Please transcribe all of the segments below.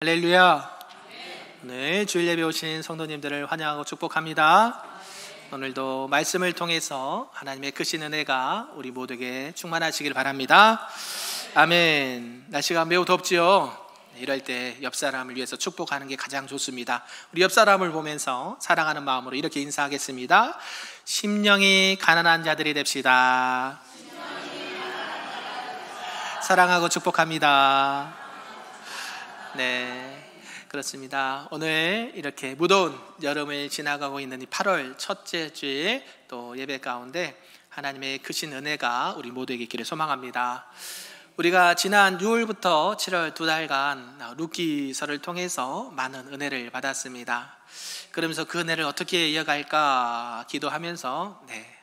할렐루야. 네, 주일 예배 오신 성도님들을 환영하고 축복합니다. 오늘도 말씀을 통해서 하나님의 크신 은혜가 우리 모두에게 충만하시길 바랍니다. 아멘. 날씨가 매우 덥지요. 이럴 때 옆 사람을 위해서 축복하는 게 가장 좋습니다. 우리 옆 사람을 보면서 사랑하는 마음으로 이렇게 인사하겠습니다. 심령이 가난한 자들이 됩시다. 사랑하고 축복합니다. 네, 그렇습니다. 오늘 이렇게 무더운 여름을 지나가고 있는 이 8월 첫째 주일 또 예배 가운데 하나님의 크신 은혜가 우리 모두에게 있기를 소망합니다. 우리가 지난 6월부터 7월 두 달간 룻기서를 통해서 많은 은혜를 받았습니다. 그러면서 그 은혜를 어떻게 이어갈까 기도하면서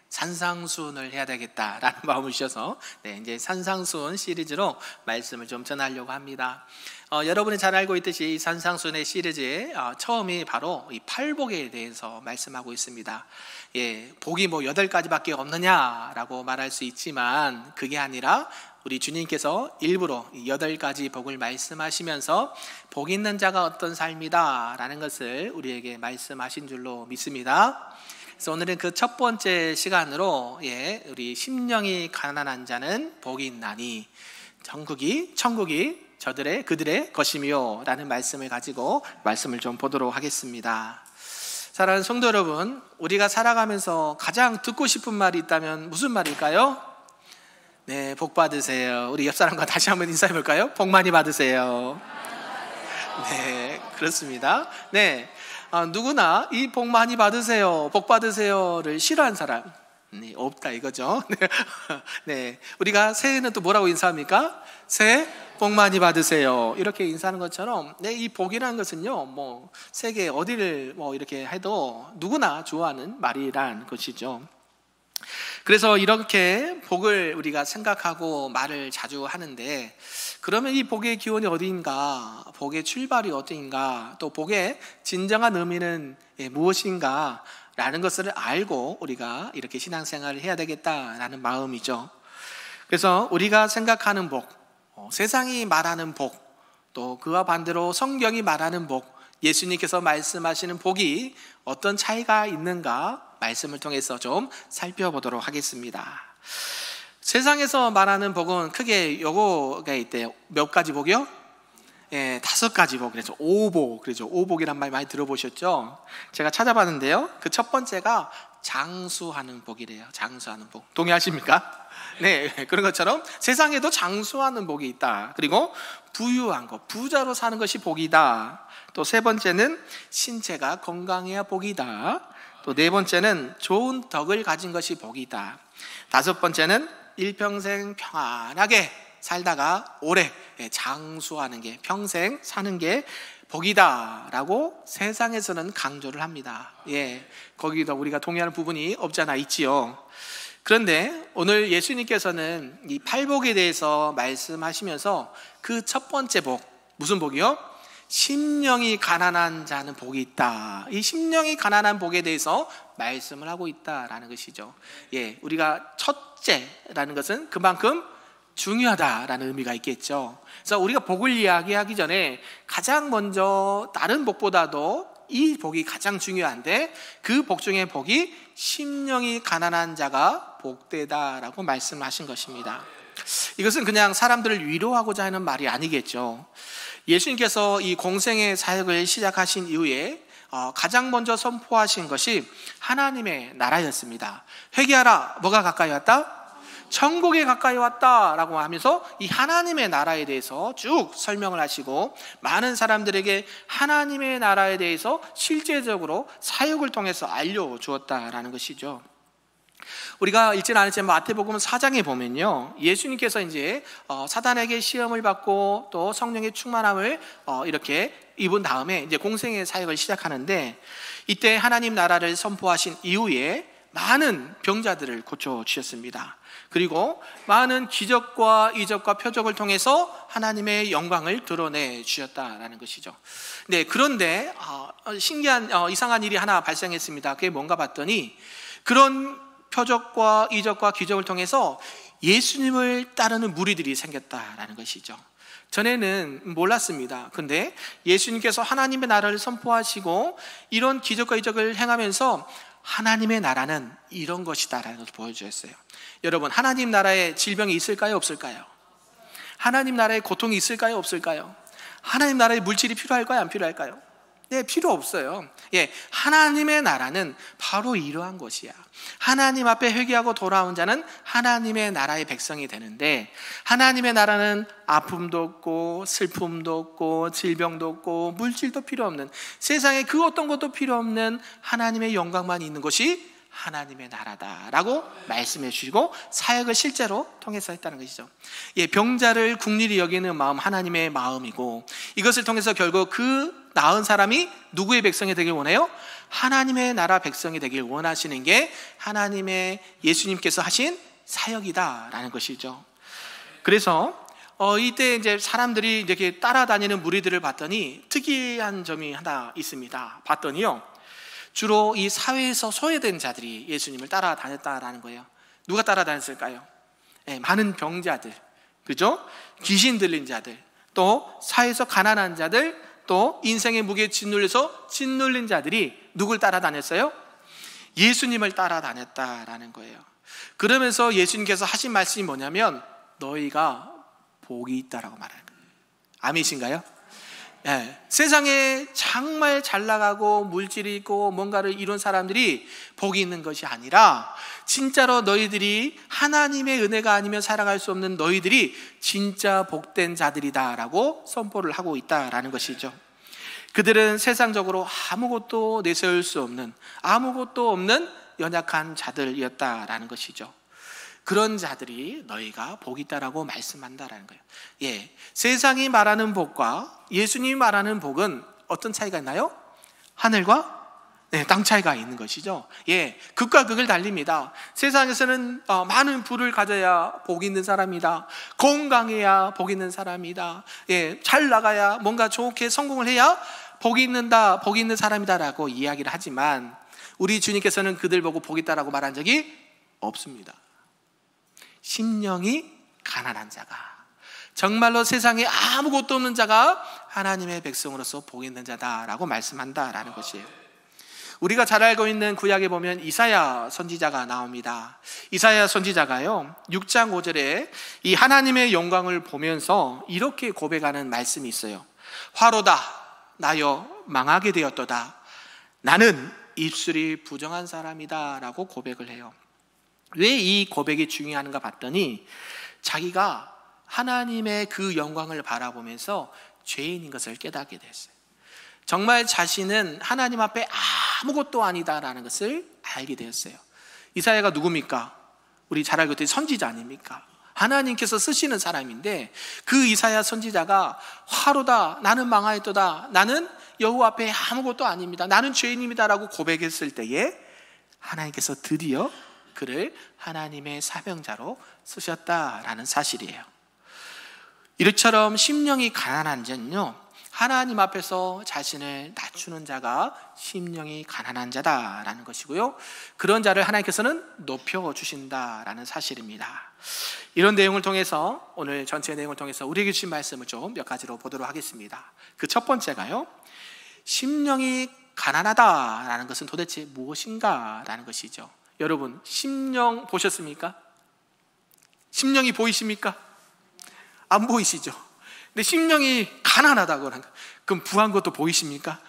산상수훈을 해야 되겠다라는 마음을 주셔서 이제 산상수훈 시리즈로 말씀을 좀 전하려고 합니다. 여러분이 잘 알고 있듯이 이 산상수훈의 시리즈의 처음이 바로 이 팔복에 대해서 말씀하고 있습니다. 복이 8가지밖에 없느냐라고 말할 수 있지만 그게 아니라 우리 주님께서 일부러 8가지 복을 말씀하시면서 복 있는 자가 어떤 삶이다 라는 것을 우리에게 말씀하신 줄로 믿습니다. 그래서 오늘은 그 첫 번째 시간으로 우리 심령이 가난한 자는 복이 있나니 천국이 그들의 것이며 라는 말씀을 가지고 말씀을 좀 보도록 하겠습니다. 사랑하는 성도 여러분, 우리가 살아가면서 가장 듣고 싶은 말이 있다면 무슨 말일까요? 네, 복 받으세요. 우리 옆 사람과 다시 한번 인사해 볼까요? 복 많이 받으세요. 네, 그렇습니다. 네, 누구나 이 복 많이 받으세요, 복 받으세요를 싫어하는 사람 없다 이거죠. 네, 우리가 새해는 또 뭐라고 인사합니까? 새해 복 많이 받으세요 이렇게 인사하는 것처럼 이 복이라는 것은요, 세계 어디를 이렇게 해도 누구나 좋아하는 말이란 것이죠. 그래서 이렇게 복을 우리가 생각하고 말을 자주 하는데, 그러면 이 복의 기원이 어디인가, 복의 출발이 어디인가, 또 복의 진정한 의미는 무엇인가 라는 것을 알고 우리가 이렇게 신앙생활을 해야 되겠다라는 마음이죠. 그래서 우리가 생각하는 복, 세상이 말하는 복, 또 그와 반대로 성경이 말하는 복, 예수님께서 말씀하시는 복이 어떤 차이가 있는가 말씀을 통해서 좀 살펴보도록 하겠습니다. 세상에서 말하는 복은 크게 요거가 있대요. 몇 가지 복이요? 5가지 복. 그래서 오복. 그래서 오복이란 말 많이 들어보셨죠? 제가 찾아봤는데요, 그 첫 번째가 장수하는 복이래요. 장수하는 복. 동의하십니까? 네, 그런 것처럼 세상에도 장수하는 복이 있다. 그리고 부유한 것, 부자로 사는 것이 복이다. 또 세 번째는 신체가 건강해야 복이다. 또 네 번째는 좋은 덕을 가진 것이 복이다. 다섯 번째는 일평생 평안하게 살다가 오래 장수하는 게, 평생 사는 게 복이다 라고 세상에서는 강조를 합니다. 거기도 우리가 동의하는 부분이 없잖아 있지요. 그런데 오늘 예수님께서는 이 팔복에 대해서 말씀하시면서 그 첫 번째 복, 무슨 복이요? 심령이 가난한 자는 복이 있다. 이 심령이 가난한 복에 대해서 말씀을 하고 있다라는 것이죠. 우리가 첫째라는 것은 그만큼 중요하다라는 의미가 있겠죠. 그래서 우리가 복을 이야기하기 전에 가장 먼저 다른 복보다도 이 복이 가장 중요한데, 그 복 중에 복이 심령이 가난한 자가 복되다라고 말씀하신 것입니다. 이것은 그냥 사람들을 위로하고자 하는 말이 아니겠죠. 예수님께서 이 공생의 사역을 시작하신 이후에 가장 먼저 선포하신 것이 하나님의 나라였습니다. 회개하라, 뭐가 가까이 왔다? 천국에 가까이 왔다라고 하면서 이 하나님의 나라에 대해서 쭉 설명을 하시고, 많은 사람들에게 하나님의 나라에 대해서 실제적으로 사역을 통해서 알려주었다라는 것이죠. 우리가 읽지는 않았지만 마태복음 4장에 보면요, 예수님께서 이제 사단에게 시험을 받고 또 성령의 충만함을 이렇게 입은 다음에 이제 공생의 사역을 시작하는데, 이때 하나님 나라를 선포하신 이후에 많은 병자들을 고쳐주셨습니다. 그리고 많은 기적과 이적과 표적을 통해서 하나님의 영광을 드러내 주셨다라는 것이죠. 그런데 신기한 이상한 일이 하나 발생했습니다. 그게 뭔가 봤더니, 그런 표적과 이적과 기적을 통해서 예수님을 따르는 무리들이 생겼다라는 것이죠. 전에는 몰랐습니다. 근데 예수님께서 하나님의 나라를 선포하시고 이런 기적과 이적을 행하면서 하나님의 나라는 이런 것이다라는 것을 보여주셨어요. 여러분, 하나님 나라에 질병이 있을까요? 없을까요? 하나님 나라에 고통이 있을까요? 없을까요? 하나님 나라에 물질이 필요할까요? 안 필요할까요? 네, 필요 없어요. 예, 하나님의 나라는 바로 이러한 것이야. 하나님 앞에 회개하고 돌아온 자는 하나님의 나라의 백성이 되는데, 하나님의 나라는 아픔도 없고 슬픔도 없고 질병도 없고 물질도 필요 없는, 세상에 그 어떤 것도 필요 없는 하나님의 영광만 있는 것이 하나님의 나라다라고 말씀해 주시고 사역을 실제로 통해서 했다는 것이죠. 예, 병자를 국리를 여기는 마음, 하나님의 마음이고, 이것을 통해서 결국 그 나은 사람이 누구의 백성이 되길 원해요? 하나님의 나라 백성이 되길 원하시는 게 하나님의 예수님께서 하신 사역이다라는 것이죠. 그래서 이때 이제 사람들이 이렇게 따라다니는 무리들을 봤더니 특이한 점이 하나 있습니다. 봤더니요, 주로 이 사회에서 소외된 자들이 예수님을 따라다녔다라는 거예요. 누가 따라다녔을까요? 네, 많은 병자들, 그죠? 귀신 들린 자들, 또 사회에서 가난한 자들, 또 인생의 무게에 짓눌린 자들이 누굴 따라다녔어요? 예수님을 따라다녔다라는 거예요. 그러면서 예수님께서 하신 말씀이 뭐냐면 너희가 복이 있다라고 말하는 거예요. 아멘이신가요? 네, 세상에 정말 잘 나가고 물질이 있고 뭔가를 이룬 사람들이 복이 있는 것이 아니라 진짜로 너희들이 하나님의 은혜가 아니면 살아갈 수 없는 너희들이 진짜 복된 자들이다라고 선포를 하고 있다라는 것이죠. 그들은 세상적으로 아무것도 내세울 수 없는, 아무것도 없는 연약한 자들이었다라는 것이죠. 그런 자들이 너희가 복이 있다라고 말씀한다라는 거예요. 예, 세상이 말하는 복과 예수님이 말하는 복은 어떤 차이가 있나요? 하늘과 땅 차이가 있는 것이죠. 예, 극과 극을 달립니다. 세상에서는 많은 부를 가져야 복 있는 사람이다, 건강해야 복 있는 사람이다, 예, 잘 나가야 뭔가 좋게 성공을 해야 복이 있는 사람이다라고 이야기를 하지만 우리 주님께서는 그들 보고 복이 있다라고 말한 적이 없습니다. 심령이 가난한 자가, 정말로 세상에 아무것도 없는 자가 하나님의 백성으로서 복 있는 자다라고 말씀한다라는 것이에요. 우리가 잘 알고 있는 구약에 보면 이사야 선지자가 나옵니다. 이사야 선지자가요, 6장 5절에 이 하나님의 영광을 보면서 이렇게 고백하는 말씀이 있어요. 화로다 나여 망하게 되었도다, 나는 입술이 부정한 사람이다 라고 고백을 해요. 왜 이 고백이 중요한가 봤더니 자기가 하나님의 그 영광을 바라보면서 죄인인 것을 깨닫게 됐어요. 정말 자신은 하나님 앞에 아무것도 아니다라는 것을 알게 되었어요. 이사야가 누굽니까? 우리 잘 알고 있듯이 선지자 아닙니까? 하나님께서 쓰시는 사람인데 그 이사야 선지자가 화로다 나는 망하였도다, 나는 여호와 앞에 아무것도 아닙니다, 나는 죄인입니다라고 고백했을 때에 하나님께서 드디어 그를 하나님의 사명자로 쓰셨다라는 사실이에요. 이처럼 심령이 가난한 자는요, 하나님 앞에서 자신을 낮추는 자가 심령이 가난한 자다라는 것이고요, 그런 자를 하나님께서는 높여주신다라는 사실입니다. 이런 내용을 통해서, 오늘 전체 내용을 통해서 우리에게 주신 말씀을 좀 몇 가지로 보도록 하겠습니다. 그 첫 번째가요, 심령이 가난하다라는 것은 도대체 무엇인가라는 것이죠. 여러분, 심령 보셨습니까? 심령이 보이십니까? 안 보이시죠? 근데 심령이 가난하다고 하는 거, 그럼 부한 것도 보이십니까?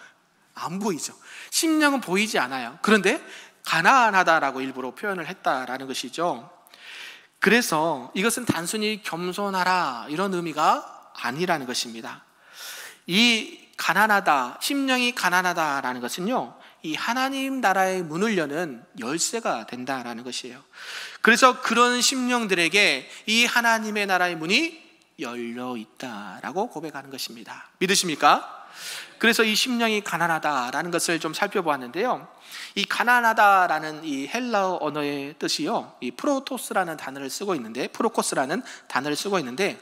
안 보이죠. 심령은 보이지 않아요. 그런데 가난하다라고 일부러 표현을 했다라는 것이죠. 그래서 이것은 단순히 겸손하라 이런 의미가 아니라는 것입니다. 이 가난하다, 심령이 가난하다라는 것은요, 이 하나님 나라의 문을 여는 열쇠가 된다라는 것이에요. 그래서 그런 심령들에게 이 하나님의 나라의 문이 열려 있다라고 고백하는 것입니다. 믿으십니까? 그래서 이 심령이 가난하다라는 것을 좀 살펴보았는데요, 이 가난하다라는 이 헬라어 언어의 뜻이요, 이 프로토스라는 단어를 쓰고 있는데, 프로코스라는 단어를 쓰고 있는데,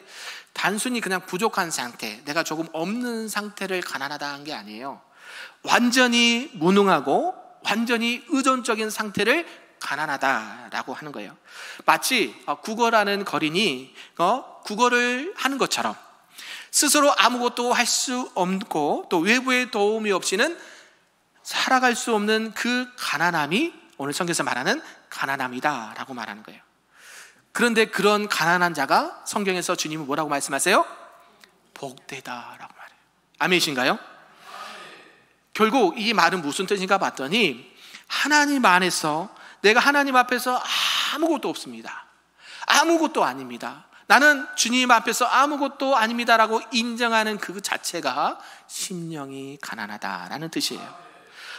단순히 그냥 부족한 상태, 내가 조금 없는 상태를 가난하다 한 게 아니에요. 완전히 무능하고 완전히 의존적인 상태를 가난하다라고 하는 거예요. 마치 국어라는 거린이 국어를 하는 것처럼 스스로 아무것도 할 수 없고 또 외부의 도움이 없이는 살아갈 수 없는 그 가난함이 오늘 성경에서 말하는 가난함이다 라고 말하는 거예요. 그런데 그런 가난한 자가 성경에서 주님은 뭐라고 말씀하세요? 복되다 라고 말해요. 아멘이신가요? 결국 이 말은 무슨 뜻인가 봤더니 하나님 안에서 내가 하나님 앞에서 아무것도 없습니다, 아무것도 아닙니다, 나는 주님 앞에서 아무것도 아닙니다라고 인정하는 그 자체가 심령이 가난하다라는 뜻이에요.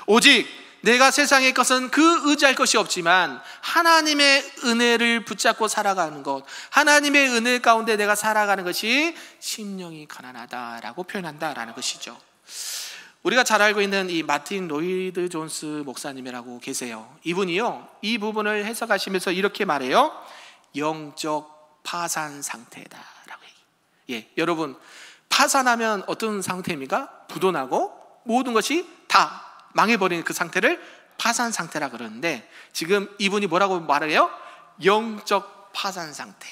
오직 내가 세상의 것은 그 의지할 것이 없지만 하나님의 은혜를 붙잡고 살아가는 것, 하나님의 은혜 가운데 내가 살아가는 것이 심령이 가난하다라고 표현한다라는 것이죠. 우리가 잘 알고 있는 이 마틴 로이드 존스 목사님이라고 계세요. 이분이요, 이 부분을 해석하시면서 이렇게 말해요. 영적 파산 상태다라고 얘기해요. 여러분, 파산하면 어떤 상태입니까? 부도나고 모든 것이 다 망해버리는 그 상태를 파산 상태라 그러는데, 지금 이분이 뭐라고 말해요? 영적 파산 상태.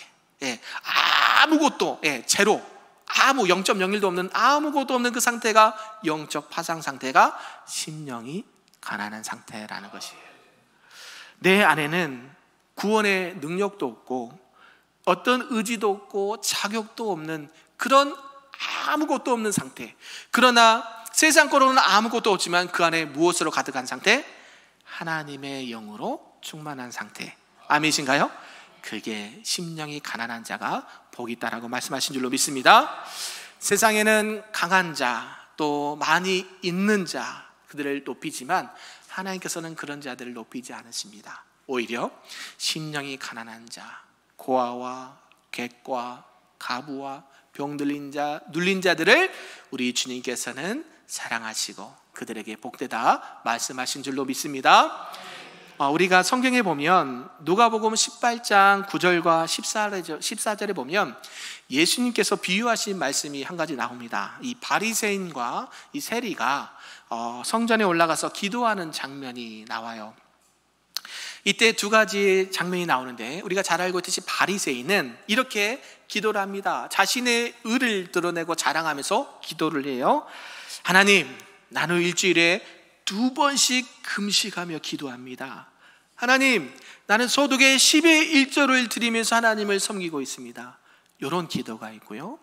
아무것도, 제로, 아무 0.01도 없는, 아무것도 없는 그 상태가 영적 파산 상태가 심령이 가난한 상태라는 것이에요. 내 안에는 구원의 능력도 없고 어떤 의지도 없고 자격도 없는 그런 아무것도 없는 상태, 그러나 세상 거로는 아무것도 없지만 그 안에 무엇으로 가득한 상태? 하나님의 영으로 충만한 상태. 아멘이신가요? 그게 심령이 가난한 자가 복이 있다라고 말씀하신 줄로 믿습니다. 세상에는 강한 자, 또 많이 있는 자, 그들을 높이지만 하나님께서는 그런 자들을 높이지 않으십니다. 오히려 심령이 가난한 자, 고아와 객과 가부와 병들린 자, 눌린 자들을 우리 주님께서는 사랑하시고 그들에게 복되다 말씀하신 줄로 믿습니다. 우리가 성경에 보면 누가복음 18장 9절과 14절에 보면 예수님께서 비유하신 말씀이 한 가지 나옵니다. 이 바리새인과 이 세리가 성전에 올라가서 기도하는 장면이 나와요. 이때 두 가지 장면이 나오는데, 우리가 잘 알고 있듯이 바리새인은 이렇게 기도를 합니다. 자신의 의를 드러내고 자랑하면서 기도를 해요. 하나님, 나는 일주일에 2번씩 금식하며 기도합니다. 하나님, 나는 소득의 10의 1조를 드리면서 하나님을 섬기고 있습니다. 이런 기도가 있고요.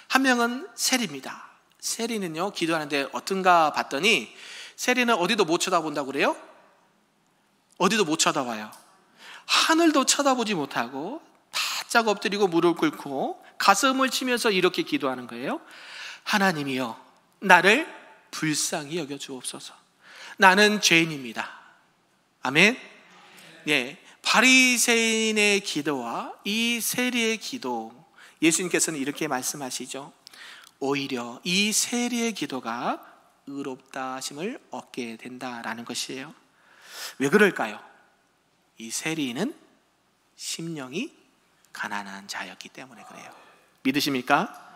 한 명은 세리입니다. 세리는요, 기도하는데 어떤가 봤더니 세리는 어디도 못 쳐다본다고 그래요? 어디도 못 쳐다봐요. 하늘도 쳐다보지 못하고 바짝 엎드리고 무릎 꿇고 가슴을 치면서 이렇게 기도하는 거예요. 하나님이여, 나를 불쌍히 여겨 주옵소서. 나는 죄인입니다. 아멘. 바리새인의 기도와 이 세리의 기도, 예수님께서는 이렇게 말씀하시죠. 오히려 이 세리의 기도가 의롭다 하심을 얻게 된다라는 것이에요. 왜 그럴까요? 이 세리는 심령이 가난한 자였기 때문에 그래요. 믿으십니까?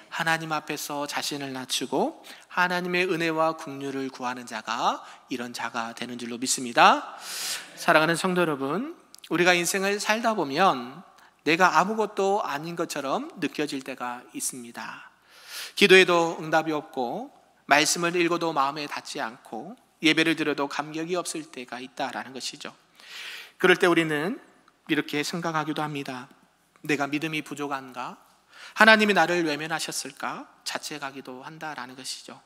하나님 앞에서 자신을 낮추고 하나님의 은혜와 긍휼을 구하는 자가 이런 자가 되는 줄로 믿습니다. 사랑하는 성도 여러분, 우리가 인생을 살다 보면 내가 아무것도 아닌 것처럼 느껴질 때가 있습니다. 기도해도 응답이 없고 말씀을 읽어도 마음에 닿지 않고 예배를 드려도 감격이 없을 때가 있다라는 것이죠. 그럴 때 우리는 이렇게 생각하기도 합니다. 내가 믿음이 부족한가? 하나님이 나를 외면하셨을까? 자책하기도 한다라는 것이죠.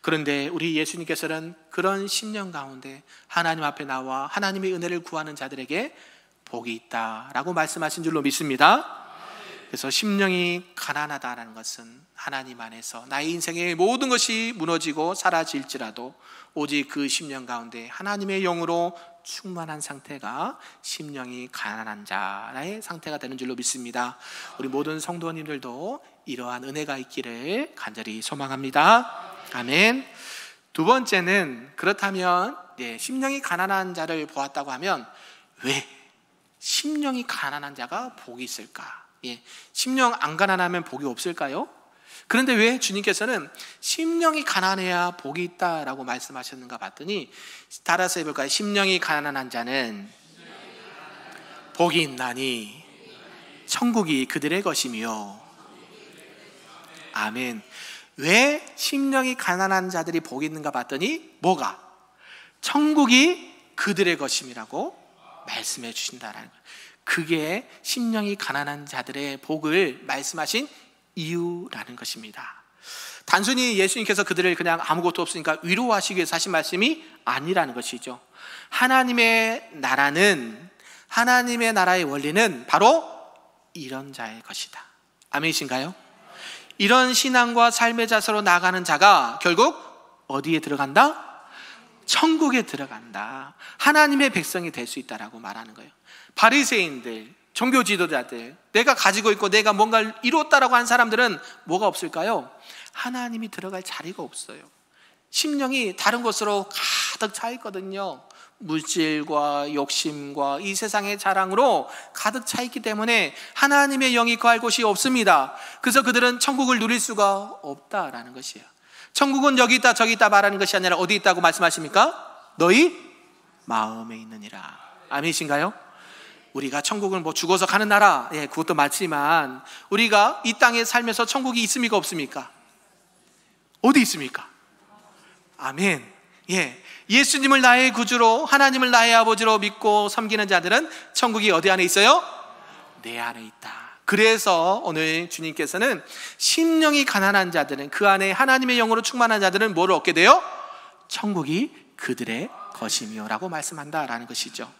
그런데 우리 예수님께서는 그런 심령 가운데 하나님 앞에 나와 하나님의 은혜를 구하는 자들에게 복이 있다라고 말씀하신 줄로 믿습니다. 그래서 심령이 가난하다는 것은 하나님 안에서 나의 인생의 모든 것이 무너지고 사라질지라도 오직 그 심령 가운데 하나님의 영으로 충만한 상태가 심령이 가난한 자의 상태가 되는 줄로 믿습니다. 우리 모든 성도님들도 이러한 은혜가 있기를 간절히 소망합니다. 아멘. 두 번째는, 그렇다면 심령이 가난한 자를 보았다고 하면 왜 심령이 가난한 자가 복이 있을까? 심령 안 가난하면 복이 없을까요? 그런데 왜 주님께서는 심령이 가난해야 복이 있다라고 말씀하셨는가 봤더니, 따라서 해볼까요? 심령이 가난한 자는 복이 있나니 천국이 그들의 것이며. 아멘. 왜 심령이 가난한 자들이 복이 있는가 봤더니 뭐가? 천국이 그들의 것임이라고 말씀해 주신다라는 거예요. 그게 심령이 가난한 자들의 복을 말씀하신 이유라는 것입니다. 단순히 예수님께서 그들을 그냥 아무것도 없으니까 위로하시기 위해서 하신 말씀이 아니라는 것이죠. 하나님의 나라는, 하나님의 나라의 원리는 바로 이런 자의 것이다. 아멘이신가요? 이런 신앙과 삶의 자세로 나아가는 자가 결국 어디에 들어간다? 천국에 들어간다. 하나님의 백성이 될 수 있다라고 말하는 거예요. 바리새인들, 종교 지도자들, 내가 가지고 있고 내가 뭔가를 이뤘다라고 한 사람들은 뭐가 없을까요? 하나님이 들어갈 자리가 없어요. 심령이 다른 것으로 가득 차 있거든요. 물질과 욕심과 이 세상의 자랑으로 가득 차 있기 때문에 하나님의 영이 거할 곳이 없습니다. 그래서 그들은 천국을 누릴 수가 없다라는 것이에요. 천국은 여기 있다 저기 있다 말하는 것이 아니라 어디 있다고 말씀하십니까? 너희 마음에 있느니라. 아멘이신가요? 우리가 천국을 뭐 죽어서 가는 나라, 예, 그것도 맞지만 우리가 이 땅에 살면서 천국이 있습니까 없습니까? 어디 있습니까? 아멘. 예, 예수님을 나의 구주로, 하나님을 나의 아버지로 믿고 섬기는 자들은 천국이 어디 안에 있어요? 내 안에 있다. 그래서 오늘 주님께서는 심령이 가난한 자들은, 그 안에 하나님의 영으로 충만한 자들은 뭐를 얻게 돼요? 천국이 그들의 것이며 라고 말씀한다라는 것이죠.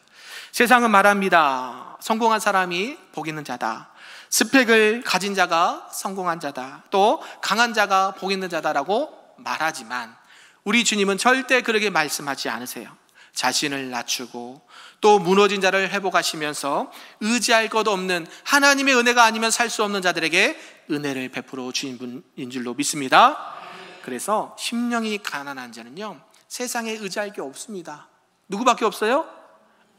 세상은 말합니다. 성공한 사람이 복 있는 자다. 스펙을 가진 자가 성공한 자다. 또 강한 자가 복 있는 자다라고 말하지만 우리 주님은 절대 그렇게 말씀하지 않으세요. 자신을 낮추고 또 무너진 자를 회복하시면서 의지할 것 없는 하나님의 은혜가 아니면 살 수 없는 자들에게 은혜를 베풀어 주신 분인 줄로 믿습니다. 그래서 심령이 가난한 자는요, 세상에 의지할 게 없습니다. 누구밖에 없어요?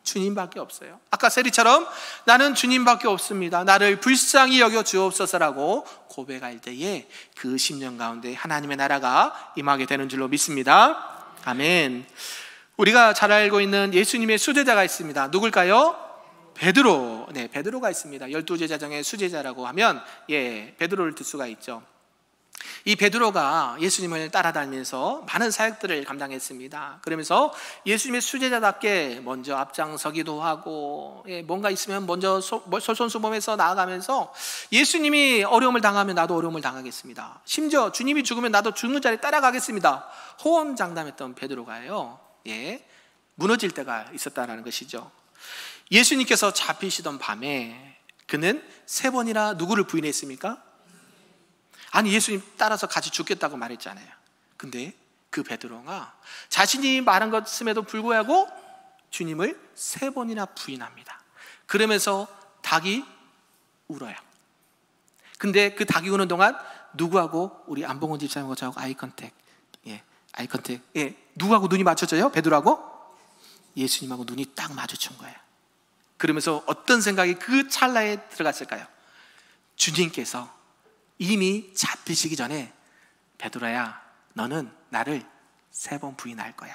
주님밖에 없어요. 아까 세리처럼 나는 주님밖에 없습니다. 나를 불쌍히 여겨 주옵소서라고 고백할 때에 그 심령 가운데 하나님의 나라가 임하게 되는 줄로 믿습니다. 아멘. 우리가 잘 알고 있는 예수님의 수제자가 있습니다. 누굴까요? 베드로. 네, 베드로가 있습니다. 12제자 중에 수제자라고 하면 베드로를 들 수가 있죠. 이 베드로가 예수님을 따라다니면서 많은 사역들을 감당했습니다. 그러면서 예수님의 수제자답게 먼저 앞장서기도 하고, 뭔가 있으면 먼저 솔선수범해서 나아가면서 예수님이 어려움을 당하면 나도 어려움을 당하겠습니다. 심지어 주님이 죽으면 나도 죽는 자리에 따라가겠습니다. 호언장담했던 베드로가요, 무너질 때가 있었다는 것이죠. 예수님께서 잡히시던 밤에 그는 3번이나 누구를 부인했습니까? 아니, 예수님 따라서 같이 죽겠다고 말했잖아요. 근데 그 베드로가 자신이 말한 것임에도 불구하고 주님을 3번이나 부인합니다. 그러면서 닭이 울어요. 근데 그 닭이 우는 동안 누구하고? 우리 안봉원 집사님하고 저하고 아이컨택. 아이컨택. 누구하고 눈이 맞춰져요? 베드로하고? 예수님하고 눈이 딱 마주친 거예요. 그러면서 어떤 생각이 그 찰나에 들어갔을까요? 주님께서 이미 잡히시기 전에 베드로야, 너는 나를 3번 부인할 거야.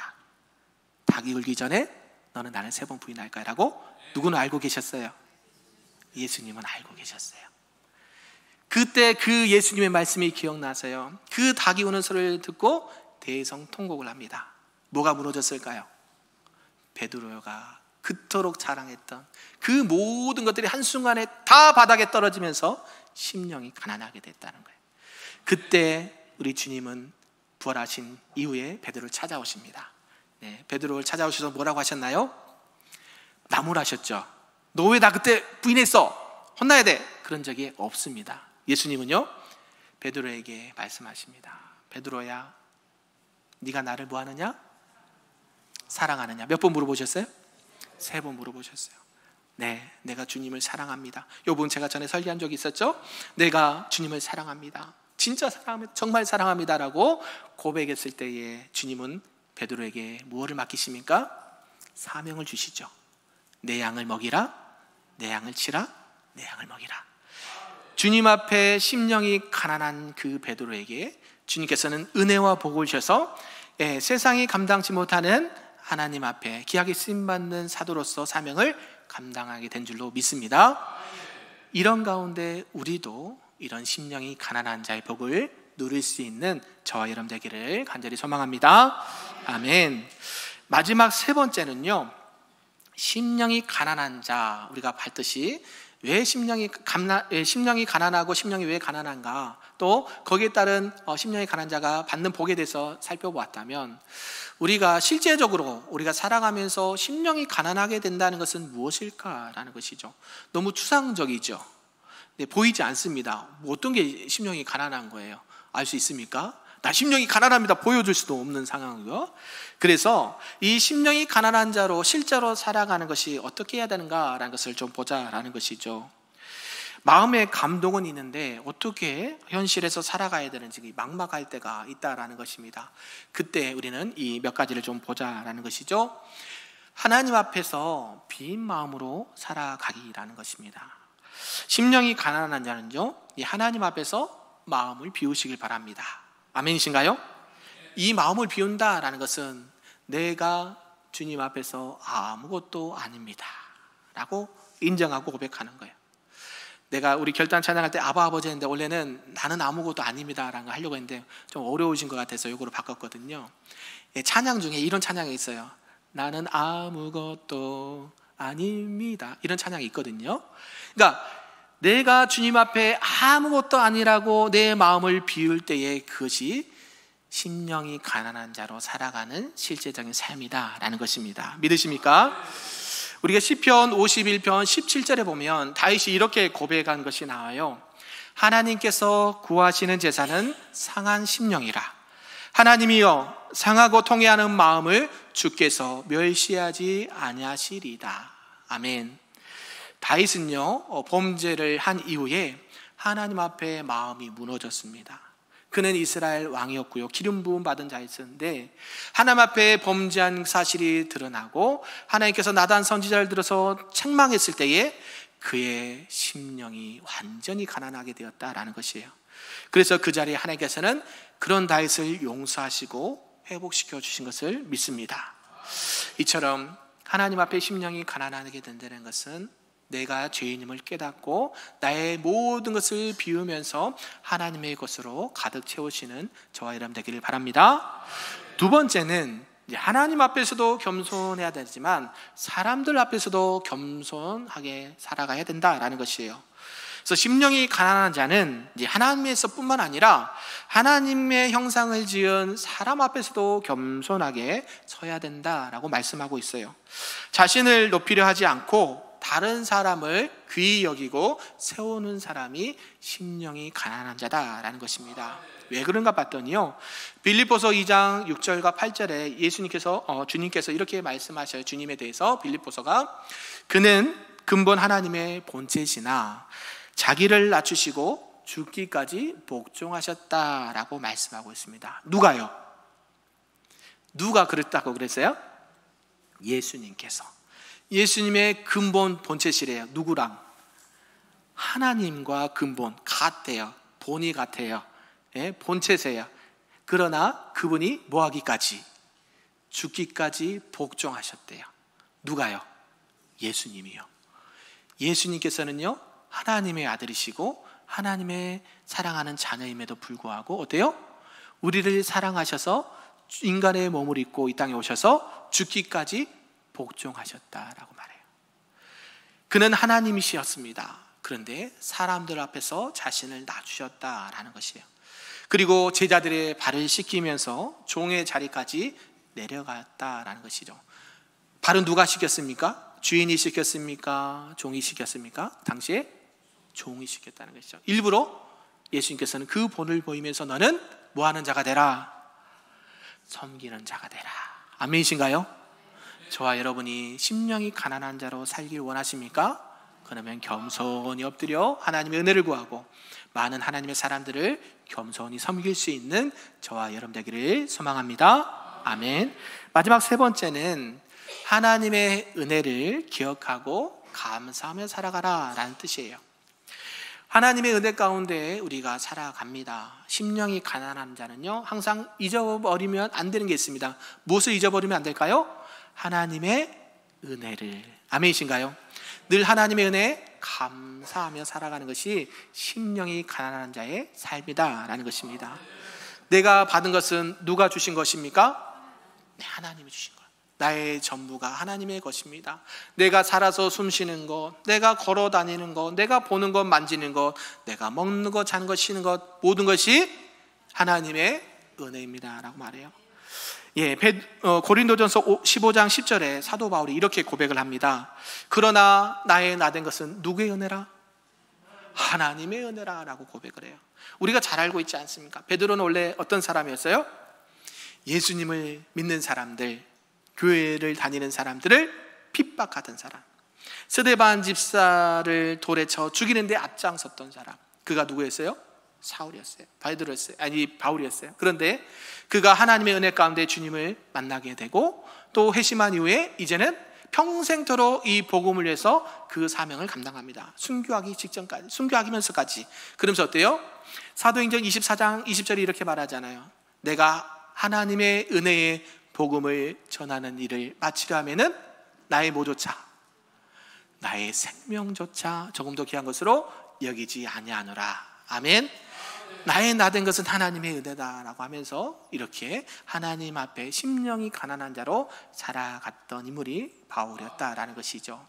닭이 울기 전에 너는 나를 3번 부인할 거야 라고 누구는 알고 계셨어요? 예수님은 알고 계셨어요. 그때 그 예수님의 말씀이 기억나서요, 그 닭이 우는 소리를 듣고 대성통곡을 합니다. 뭐가 무너졌을까요? 베드로가 그토록 자랑했던 그 모든 것들이 한순간에 다 바닥에 떨어지면서 심령이 가난하게 됐다는 거예요. 그때 우리 주님은 부활하신 이후에 베드로를 찾아오십니다. 베드로를 찾아오셔서 뭐라고 하셨나요? 나무라셨죠. 너 왜 나 그때 부인했어? 혼나야 돼. 그런 적이 없습니다. 예수님은요, 베드로에게 말씀하십니다. 베드로야, 네가 나를 뭐 하느냐? 사랑하느냐? 몇 번 물어보셨어요? 3번 물어보셨어요. 네, 내가 주님을 사랑합니다. 요 부분 제가 전에 설교한 적이 있었죠? 내가 주님을 사랑합니다. 진짜 사랑합니다. 정말 사랑합니다 라고 고백했을 때에 주님은 베드로에게 무엇을 맡기십니까? 사명을 주시죠. 내 양을 먹이라, 내 양을 치라, 내 양을 먹이라. 주님 앞에 심령이 가난한 그 베드로에게 주님께서는 은혜와 복을 주셔서 세상이 감당치 못하는 하나님 앞에 귀하게 쓰임받는 사도로서 사명을 감당하게 된 줄로 믿습니다. 이런 가운데 우리도 이런 심령이 가난한 자의 복을 누릴 수 있는 저와 여러분 되기를 간절히 소망합니다. 아멘. 마지막 세 번째는요, 심령이 가난한 자. 우리가 봤듯이 왜 심령이 가난하고 심령이 왜 가난한가, 또 거기에 따른 심령이 가난한 자가 받는 복에 대해서 살펴보았다면, 우리가 실제적으로 우리가 살아가면서 심령이 가난하게 된다는 것은 무엇일까라는 것이죠. 너무 추상적이죠. 네, 보이지 않습니다. 어떤 게 심령이 가난한 거예요? 알 수 있습니까? 나 심령이 가난합니다. 보여줄 수도 없는 상황이고요. 그래서 이 심령이 가난한 자로 실제로 살아가는 것이 어떻게 해야 되는가라는 것을 좀 보자라는 것이죠. 마음의 감동은 있는데 어떻게 현실에서 살아가야 되는지 막막할 때가 있다라는 것입니다. 그때 우리는 이 몇 가지를 좀 보자라는 것이죠. 하나님 앞에서 빈 마음으로 살아가기라는 것입니다. 심령이 가난한 자는요, 이 하나님 앞에서 마음을 비우시길 바랍니다. 아멘이신가요? 이 마음을 비운다라는 것은 내가 주님 앞에서 아무것도 아닙니다 라고 인정하고 고백하는 거예요. 내가 우리 결단 찬양할 때 아바 아버지 했는데, 원래는 나는 아무것도 아닙니다 라는 거 하려고 했는데 좀 어려우신 것 같아서 이거로 바꿨거든요. 찬양 중에 이런 찬양이 있어요. 나는 아무것도 아닙니다, 이런 찬양이 있거든요. 그러니까 내가 주님 앞에 아무것도 아니라고 내 마음을 비울 때에 그것이 심령이 가난한 자로 살아가는 실제적인 삶이다라는 것입니다. 믿으십니까? 우리가 시편 51편 17절에 보면 다윗이 이렇게 고백한 것이 나와요. 하나님께서 구하시는 제사는 상한 심령이라. 하나님이여, 상하고 통회하는 마음을 주께서 멸시하지 아니하시리다. 아멘. 다윗은요, 범죄를 한 이후에 하나님 앞에 마음이 무너졌습니다. 그는 이스라엘 왕이었고요, 기름 부음 받은 자였는데 하나님 앞에 범죄한 사실이 드러나고 하나님께서 나단 선지자를 들어서 책망했을 때에 그의 심령이 완전히 가난하게 되었다라는 것이에요. 그래서 그 자리에 하나님께서는 그런 다윗을 용서하시고 회복시켜 주신 것을 믿습니다. 이처럼 하나님 앞에 심령이 가난하게 된다는 것은 내가 죄인임을 깨닫고 나의 모든 것을 비우면서 하나님의 것으로 가득 채우시는 저와 여러분 되기를 바랍니다. 두 번째는 하나님 앞에서도 겸손해야 되지만 사람들 앞에서도 겸손하게 살아가야 된다라는 것이에요. 그래서 심령이 가난한 자는 하나님에서 뿐만 아니라 하나님의 형상을 지은 사람 앞에서도 겸손하게 서야 된다라고 말씀하고 있어요. 자신을 높이려 하지 않고 다른 사람을 귀히 여기고 세우는 사람이 심령이 가난한 자다라는 것입니다. 왜 그런가 봤더니요, 빌립보서 2장 6절과 8절에 주님께서 이렇게 말씀하셔요. 주님에 대해서 빌립보서가 그는 근본 하나님의 본체시나 자기를 낮추시고 죽기까지 복종하셨다라고 말씀하고 있습니다. 누가요? 누가 그랬다고 그랬어요? 예수님께서. 예수님의 근본 본체시래요. 누구랑? 하나님과 근본 같아요. 본이 같아요. 본체세요. 그러나 그분이 뭐하기까지? 죽기까지 복종하셨대요. 누가요? 예수님이요. 예수님께서는요, 하나님의 아들이시고 하나님의 사랑하는 자녀임에도 불구하고 어때요? 우리를 사랑하셔서 인간의 몸을 입고 이 땅에 오셔서 죽기까지 복종하셨다라고 말해요. 그는 하나님이시였습니다. 그런데 사람들 앞에서 자신을 낮추셨다라는 것이에요. 그리고 제자들의 발을 씻기면서 종의 자리까지 내려갔다라는 것이죠. 발은 누가 씻겼습니까? 주인이 씻겼습니까? 종이 씻겼습니까? 당시에 종이 씻겼다는 것이죠. 일부러 예수님께서는 그 본을 보이면서 너는 뭐하는 자가 되라? 섬기는 자가 되라. 아멘이신가요? 저와 여러분이 심령이 가난한 자로 살길 원하십니까? 그러면 겸손히 엎드려 하나님의 은혜를 구하고 많은 하나님의 사람들을 겸손히 섬길 수 있는 저와 여러분 되기를 소망합니다. 아멘. 마지막 세 번째는 하나님의 은혜를 기억하고 감사하며 살아가라 라는 뜻이에요. 하나님의 은혜 가운데 우리가 살아갑니다. 심령이 가난한 자는요, 항상 잊어버리면 안 되는 게 있습니다. 무엇을 잊어버리면 안 될까요? 하나님의 은혜를. 아멘이신가요? 늘 하나님의 은혜에 감사하며 살아가는 것이 심령이 가난한 자의 삶이다라는 것입니다. 내가 받은 것은 누가 주신 것입니까? 네, 하나님이 주신 것. 나의 전부가 하나님의 것입니다. 내가 살아서 숨쉬는 것, 내가 걸어 다니는 것, 내가 보는 것, 만지는 것, 내가 먹는 것, 자는 것, 쉬는 것, 모든 것이 하나님의 은혜입니다 라고 말해요. 고린도전서 15장 10절에 사도 바울이 이렇게 고백을 합니다. 그러나 나의 나된 것은 누구의 은혜라? 하나님의 은혜라 라고 고백을 해요. 우리가 잘 알고 있지 않습니까? 베드로는 원래 어떤 사람이었어요? 예수님을 믿는 사람들, 교회를 다니는 사람들을 핍박하던 사람, 스데반 집사를 돌에 쳐 죽이는데 앞장섰던 사람, 그가 누구였어요? 사울이었어요. 바울이었어요. 그런데 그가 하나님의 은혜 가운데 주님을 만나게 되고 또 회심한 이후에 이제는 평생토록 이 복음을 위해서 그 사명을 감당합니다. 순교하기 직전까지, 순교하면서까지. 그러면서 어때요? 사도행전 24장 20절이 이렇게 말하잖아요. 내가 하나님의 은혜의 복음을 전하는 일을 마치려 하면은 나의 뭐조차, 나의 생명조차 조금 더 귀한 것으로 여기지 아니하노라. 아멘. 나의 나된 것은 하나님의 은혜다라고 하면서 이렇게 하나님 앞에 심령이 가난한 자로 살아갔던 인물이 바울이었다라는 것이죠.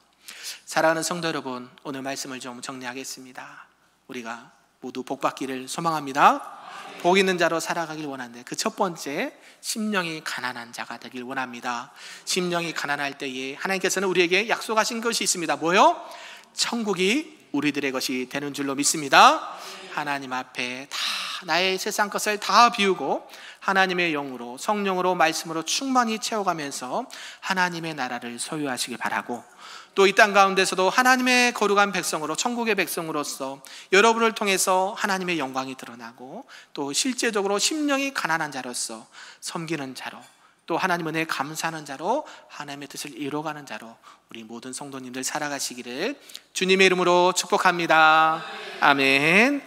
사랑하는 성도 여러분, 오늘 말씀을 좀 정리하겠습니다. 우리가 모두 복 받기를 소망합니다. 복 있는 자로 살아가길 원하는데 그 첫 번째, 심령이 가난한 자가 되길 원합니다. 심령이 가난할 때에 하나님께서는 우리에게 약속하신 것이 있습니다. 뭐요? 천국이 우리들의 것이 되는 줄로 믿습니다. 하나님 앞에 다 나의 세상 것을 다 비우고 하나님의 영으로, 성령으로, 말씀으로 충만히 채워가면서 하나님의 나라를 소유하시길 바라고, 또 이 땅 가운데서도 하나님의 거룩한 백성으로, 천국의 백성으로서 여러분을 통해서 하나님의 영광이 드러나고 또 실제적으로 심령이 가난한 자로서 섬기는 자로, 또 하나님 은혜에 감사하는 자로 하나님의 뜻을 이뤄가는 자로 우리 모든 성도님들 살아가시기를 주님의 이름으로 축복합니다. 아멘.